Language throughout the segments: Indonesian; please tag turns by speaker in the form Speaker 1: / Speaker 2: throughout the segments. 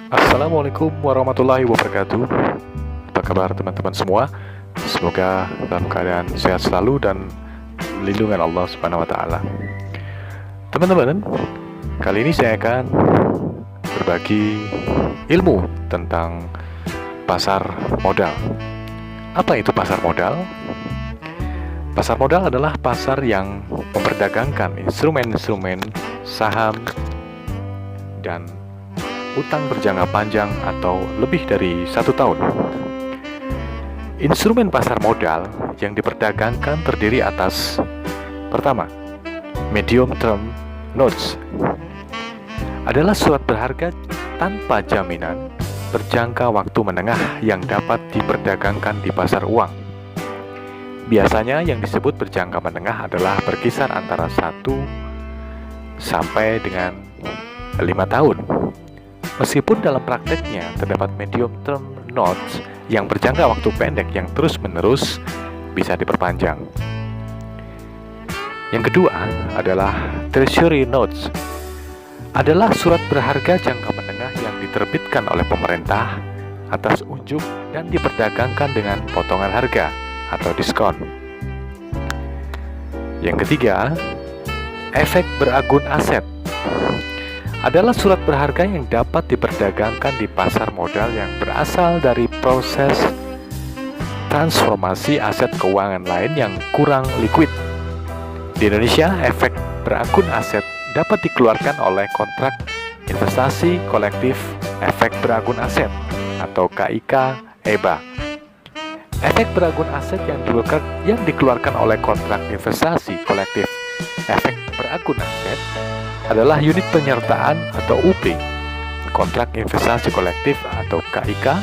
Speaker 1: Assalamualaikum warahmatullahi wabarakatuh. Apa kabar teman-teman semua? Semoga dalam keadaan sehat selalu dan lindungan Allah Subhanahu wa taala. Teman-teman, kali ini saya akan berbagi ilmu tentang pasar modal. Apa itu pasar modal? Pasar modal adalah pasar yang memperdagangkan instrumen-instrumen saham dan utang berjangka panjang atau lebih dari 1 tahun. Instrumen pasar modal yang diperdagangkan terdiri atas: pertama, medium term notes adalah surat berharga tanpa jaminan berjangka waktu menengah yang dapat diperdagangkan di pasar uang. Biasanya yang disebut berjangka menengah adalah berkisar antara 1 sampai dengan 5 tahun. Meskipun dalam prakteknya terdapat medium term notes yang berjangka waktu pendek yang terus-menerus bisa diperpanjang. Yang kedua adalah treasury notes, adalah surat berharga jangka menengah yang diterbitkan oleh pemerintah atas unjuk dan diperdagangkan dengan potongan harga atau diskon. Yang ketiga, efek beragun aset, adalah surat berharga yang dapat diperdagangkan di pasar modal yang berasal dari proses transformasi aset keuangan lain yang kurang liquid. Di Indonesia, efek beragun aset dapat dikeluarkan oleh kontrak investasi kolektif efek beragun aset atau KIK EBA. Efek beragun aset yang dikeluarkan oleh kontrak investasi kolektif efek beragun aset adalah unit penyertaan atau UP, kontrak investasi kolektif atau KIK,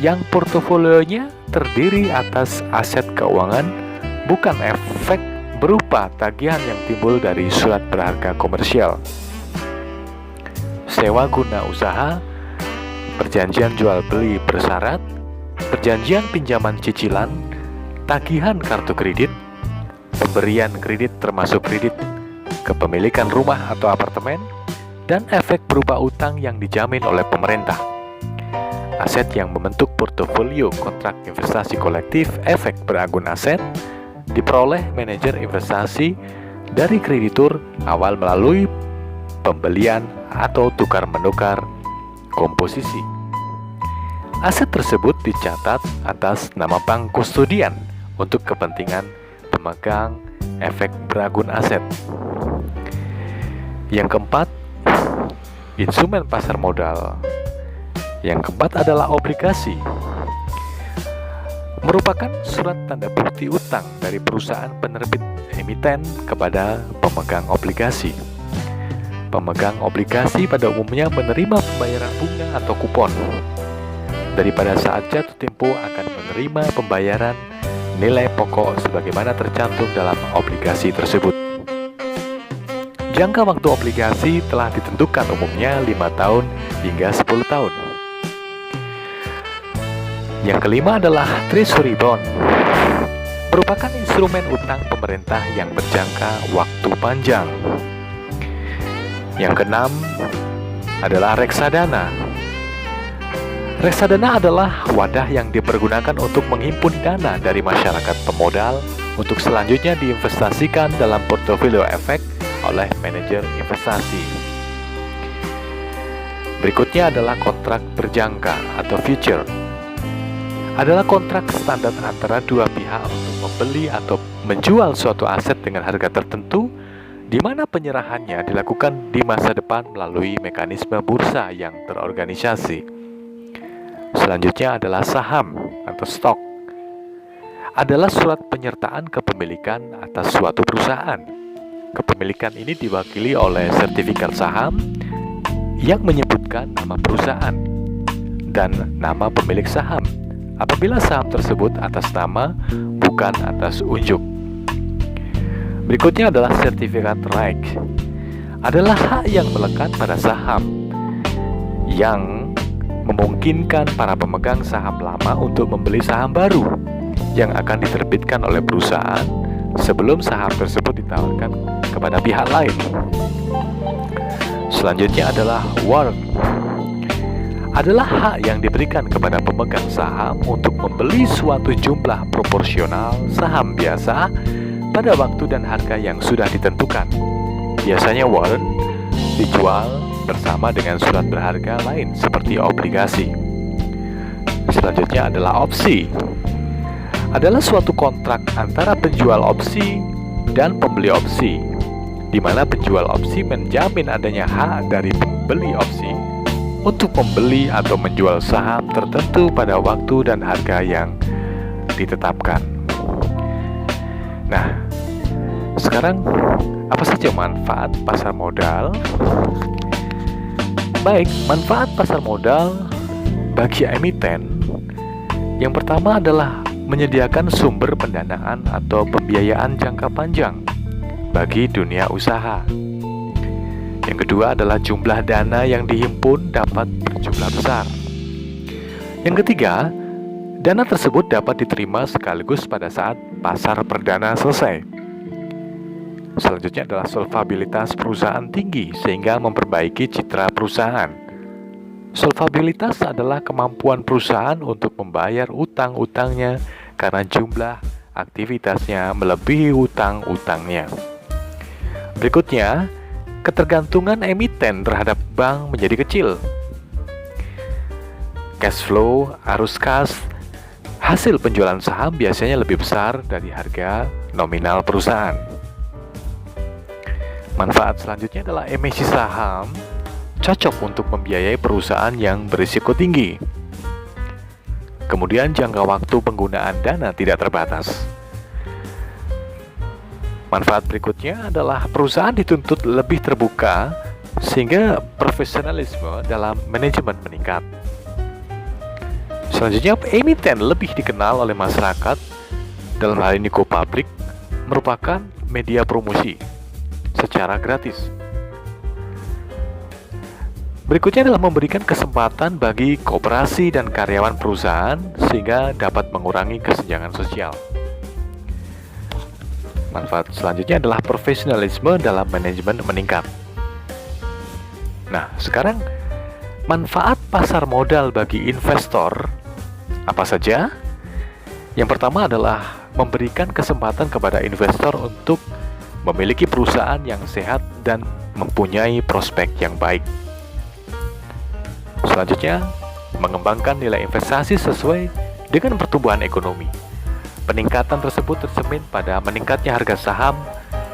Speaker 1: yang portofolionya terdiri atas aset keuangan, bukan efek berupa tagihan yang timbul dari surat berharga komersial. Sewa guna usaha, perjanjian jual beli bersyarat, perjanjian pinjaman cicilan, tagihan kartu kredit, pemberian kredit termasuk kredit kepemilikan rumah atau apartemen, dan efek berupa utang yang dijamin oleh pemerintah. Aset yang membentuk portofolio kontrak investasi kolektif efek beragun aset diperoleh manajer investasi dari kreditur awal melalui pembelian atau tukar-menukar komposisi. Aset tersebut dicatat atas nama bank kustodian untuk kepentingan pemegang efek beragun aset. Yang keempat, instrumen pasar modal. Yang keempat adalah obligasi, merupakan surat tanda bukti utang dari perusahaan penerbit emiten kepada pemegang obligasi. Pemegang obligasi pada umumnya menerima pembayaran bunga atau kupon. Daripada saat jatuh tempo akan menerima pembayaran nilai pokok sebagaimana tercantum dalam obligasi tersebut. Jangka waktu obligasi telah ditentukan umumnya 5 tahun hingga 10 tahun. Yang kelima adalah treasury bond, merupakan instrumen utang pemerintah yang berjangka waktu panjang. Yang keenam adalah reksadana. Reksadana adalah wadah yang dipergunakan untuk menghimpun dana dari masyarakat pemodal untuk selanjutnya diinvestasikan dalam portofolio efek oleh manajer investasi. Berikutnya adalah kontrak berjangka atau future. Adalah kontrak standar antara dua pihak untuk membeli atau menjual suatu aset dengan harga tertentu, di mana penyerahannya dilakukan di masa depan melalui mekanisme bursa yang terorganisasi. Selanjutnya adalah saham atau stok. Adalah surat penyertaan kepemilikan atas suatu perusahaan. Kepemilikan ini diwakili oleh sertifikat saham yang menyebutkan nama perusahaan dan nama pemilik saham apabila saham tersebut atas nama bukan atas unjuk. Berikutnya adalah sertifikat right. Adalah hak yang melekat pada saham yang memungkinkan para pemegang saham lama untuk membeli saham baru yang akan diterbitkan oleh perusahaan sebelum saham tersebut ditawarkan kepada pihak lain. Selanjutnya adalah warrant. adalah hak yang diberikan kepada pemegang saham untuk membeli suatu jumlah proporsional saham biasa pada waktu dan harga yang sudah ditentukan. Biasanya warrant dijual bersama dengan surat berharga lain seperti obligasi. Selanjutnya adalah opsi. Adalah suatu kontrak antara penjual opsi dan pembeli opsi, di mana penjual opsi menjamin adanya hak dari pembeli opsi untuk membeli atau menjual saham tertentu pada waktu dan harga yang ditetapkan. Nah, sekarang apa saja manfaat pasar modal? Baik, manfaat pasar modal bagi emiten yang pertama adalah menyediakan sumber pendanaan atau pembiayaan jangka panjang bagi dunia usaha. Yang kedua adalah jumlah dana yang dihimpun dapat berjumlah besar. Yang ketiga, dana tersebut dapat diterima sekaligus pada saat pasar perdana selesai. Selanjutnya adalah solvabilitas perusahaan tinggi sehingga memperbaiki citra perusahaan. Solvabilitas adalah kemampuan perusahaan untuk membayar utang-utangnya karena jumlah aktivitasnya melebihi utang-utangnya. Berikutnya, ketergantungan emiten terhadap bank menjadi kecil. Cash flow, arus kas, hasil penjualan saham biasanya lebih besar dari harga nominal perusahaan. Manfaat selanjutnya adalah emisi saham cocok untuk membiayai perusahaan yang berisiko tinggi. Kemudian jangka waktu penggunaan dana tidak terbatas. Manfaat berikutnya adalah perusahaan dituntut lebih terbuka sehingga profesionalisme dalam manajemen meningkat. Selanjutnya, emiten lebih dikenal oleh masyarakat, dalam hal ini go-public, merupakan media promosi secara gratis. Berikutnya adalah memberikan kesempatan bagi koperasi dan karyawan perusahaan sehingga dapat mengurangi kesenjangan sosial. Manfaat selanjutnya adalah profesionalisme dalam manajemen meningkat. Nah, sekarang manfaat pasar modal bagi investor apa saja? Yang pertama adalah memberikan kesempatan kepada investor untuk memiliki perusahaan yang sehat dan mempunyai prospek yang baik. Selanjutnya, mengembangkan nilai investasi sesuai dengan pertumbuhan ekonomi. Peningkatan tersebut tercermin pada meningkatnya harga saham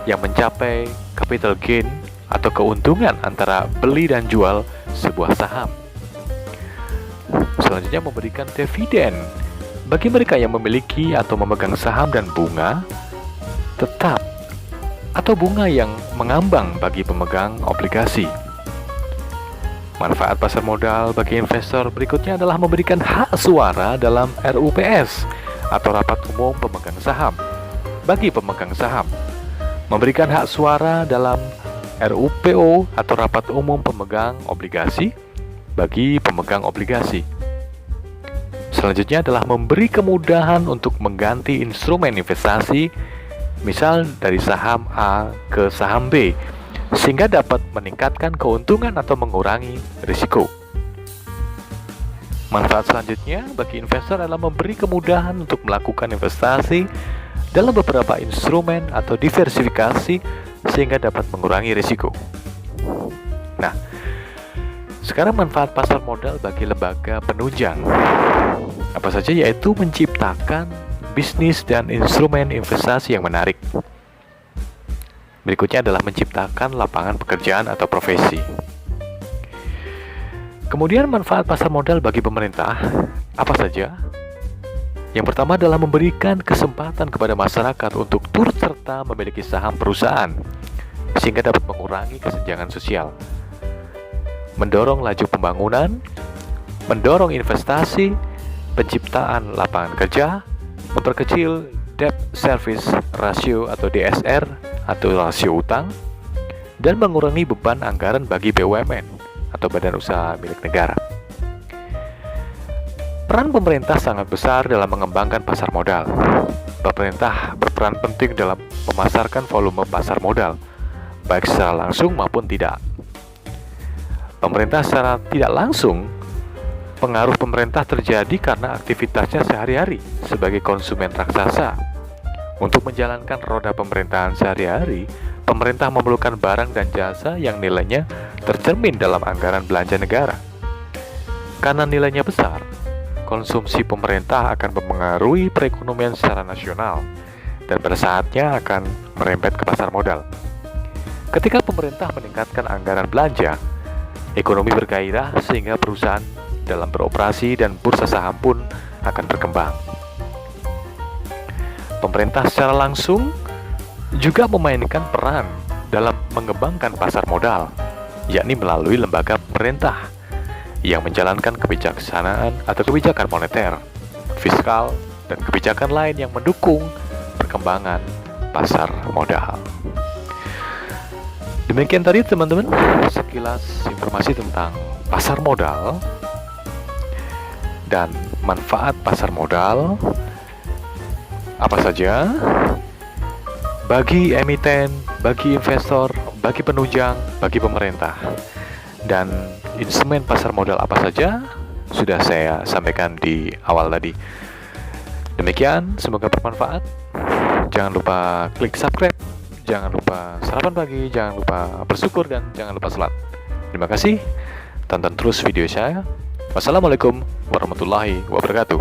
Speaker 1: yang mencapai capital gain atau keuntungan antara beli dan jual sebuah saham. Selanjutnya, memberikan dividen bagi mereka yang memiliki atau memegang saham dan bunga tetap atau bunga yang mengambang bagi pemegang obligasi. Manfaat pasar modal bagi investor berikutnya adalah memberikan hak suara dalam RUPS atau Rapat Umum Pemegang Saham bagi pemegang saham, memberikan hak suara dalam RUPO atau Rapat Umum Pemegang Obligasi bagi pemegang obligasi. Selanjutnya adalah memberi kemudahan untuk mengganti instrumen investasi, misal dari saham A ke saham B, sehingga dapat meningkatkan keuntungan atau mengurangi risiko. Manfaat selanjutnya bagi investor adalah memberi kemudahan untuk melakukan investasi dalam beberapa instrumen atau diversifikasi sehingga dapat mengurangi risiko. Nah, sekarang manfaat pasar modal bagi lembaga penunjang apa saja, yaitu menciptakan bisnis dan instrumen investasi yang menarik. Berikutnya adalah menciptakan lapangan pekerjaan atau profesi. Kemudian manfaat pasar modal bagi pemerintah apa saja? Yang pertama adalah memberikan kesempatan kepada masyarakat untuk turut serta memiliki saham perusahaan sehingga dapat mengurangi kesenjangan sosial, mendorong laju pembangunan, mendorong investasi, penciptaan lapangan kerja, memperkecil debt service ratio atau DSR atau rasio utang, dan mengurangi beban anggaran bagi BUMN atau badan usaha milik negara. Peran pemerintah sangat besar dalam mengembangkan pasar modal. Pemerintah berperan penting dalam memasarkan volume pasar modal, baik secara langsung maupun tidak. Pemerintah secara tidak langsung Pengaruh pemerintah terjadi karena aktivitasnya sehari-hari sebagai konsumen raksasa. Untuk menjalankan roda pemerintahan sehari-hari, pemerintah memerlukan barang dan jasa yang nilainya tercermin dalam anggaran belanja negara. Karena nilainya besar, konsumsi pemerintah akan mempengaruhi perekonomian secara nasional dan pada saatnya akan merembet ke pasar modal. Ketika pemerintah meningkatkan anggaran belanja, ekonomi bergairah sehingga perusahaan dalam beroperasi dan bursa saham pun akan berkembang. Pemerintah secara langsung juga memainkan peran dalam mengembangkan pasar modal, yakni melalui lembaga pemerintah yang menjalankan kebijaksanaan atau kebijakan moneter, fiskal, dan kebijakan lain yang mendukung perkembangan pasar modal. Demikian tadi teman-teman, sekilas informasi tentang pasar modal dan manfaat pasar modal apa saja bagi emiten, bagi investor, bagi penunjang, bagi pemerintah. Dan instrumen pasar modal apa saja sudah saya sampaikan di awal tadi. Demikian, semoga bermanfaat. Jangan lupa klik subscribe, jangan lupa sarapan pagi, jangan lupa bersyukur, dan jangan lupa sholat. Terima kasih, tonton terus video saya. Wassalamualaikum warahmatullahi wabarakatuh.